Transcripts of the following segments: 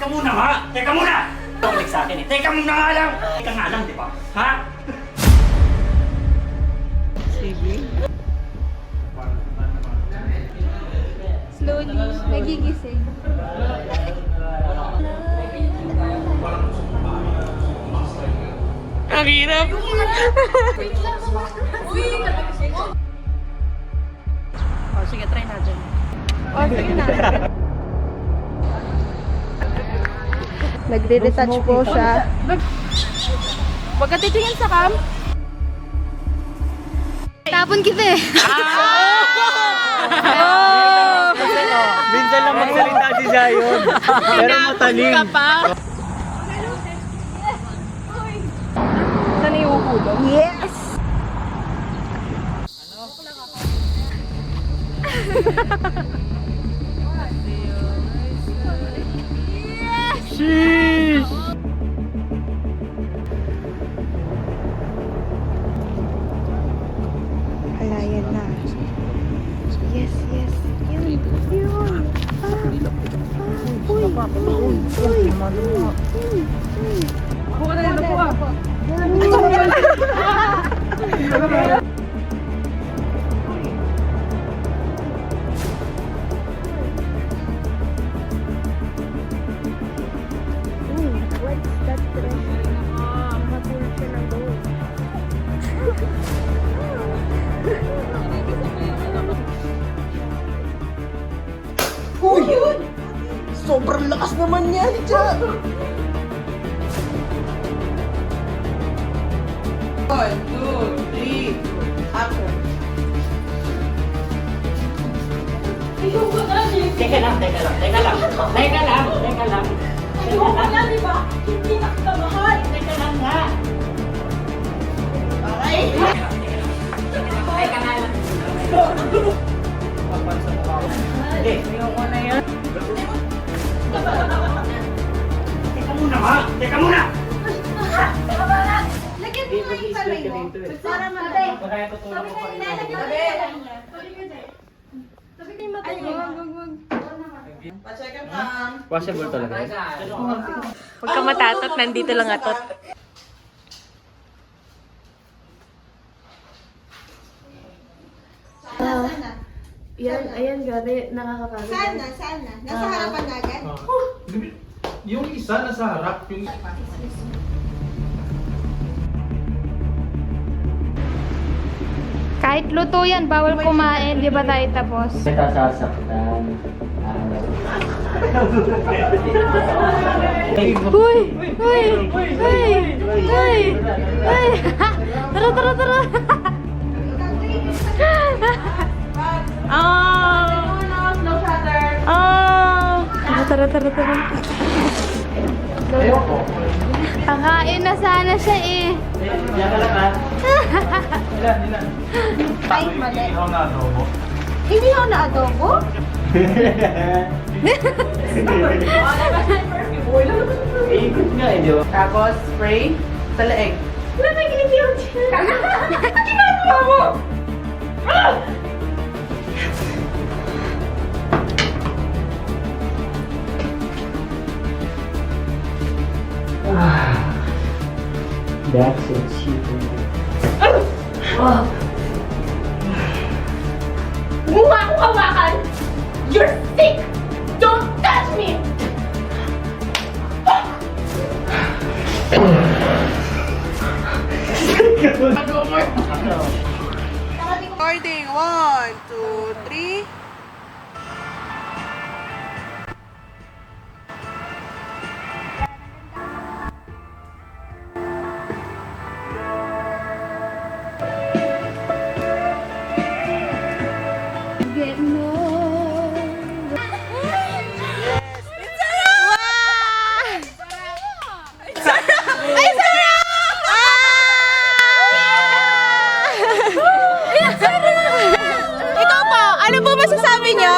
Teka muna nga! Teka muna! Balik sa akin eh. Teka muna nga lang! Teka nga lang, di ba? Ha? Sige. Slowly, nagigising. Ang hirap. Oh, sige, try natin. Oh, sige na. Nagre-retouch po siya. Huwag ka titingin sa cam. Tapon kita eh. Minsan lang magsalita si Zion. Pero mataling. Saan iuhulog? Yes! Sheesh! Ala, yan na. Yes, yes. Yun, yun. Buka na yun, buka. What's that treasure? Matulog siya ng gold. Oh, yun! Sobrang lakas naman yan, Jack! 1, 2, 3, action! Teka lang, teka lang, teka lang. Teka lang, teka lang. Ayoko na, di ba? Hindi na kita mahal. Teka lang nga. Okay? Teka lang. Hindi. Ayoko na yan. Teka muna nga! Teka muna! Lagyan mo nga yung kamay mo. Para matay. Kaya tutulong ko pa rin. Sabi ko yung matay mo. Wag. Pa-check ang cam. Washable talaga. Huwag ka matatot, nandito lang atot. Yan, ayan gari, nakakapagod. Sana. Nasa harapan na agad. Yung isa nasa harap, yung Kahit luto yan, bawal kumain. Di ba tayo tapos? Kita sasaktan. Uy! Tara! Tara. Ayoko. Pakain na sana siya eh. Diyan ka lang ha. Ilan? Ay, mali. ihaw na adobo. Hindi ako na adobo? Ikot nga eh, di ba? Tapos, spray sa leeg. That's it, cheating. Mukha akong hawakan! You're sick! Don't touch me! Recording, 1, 2, 3. Get no. Ikaw po, ano po masasabi niyo?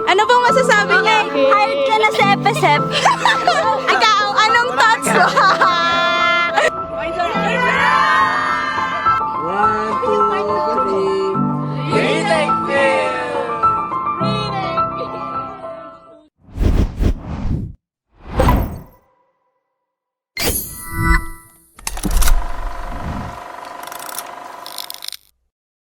Ano po masasabi niyo? Hired ka na sa FSF.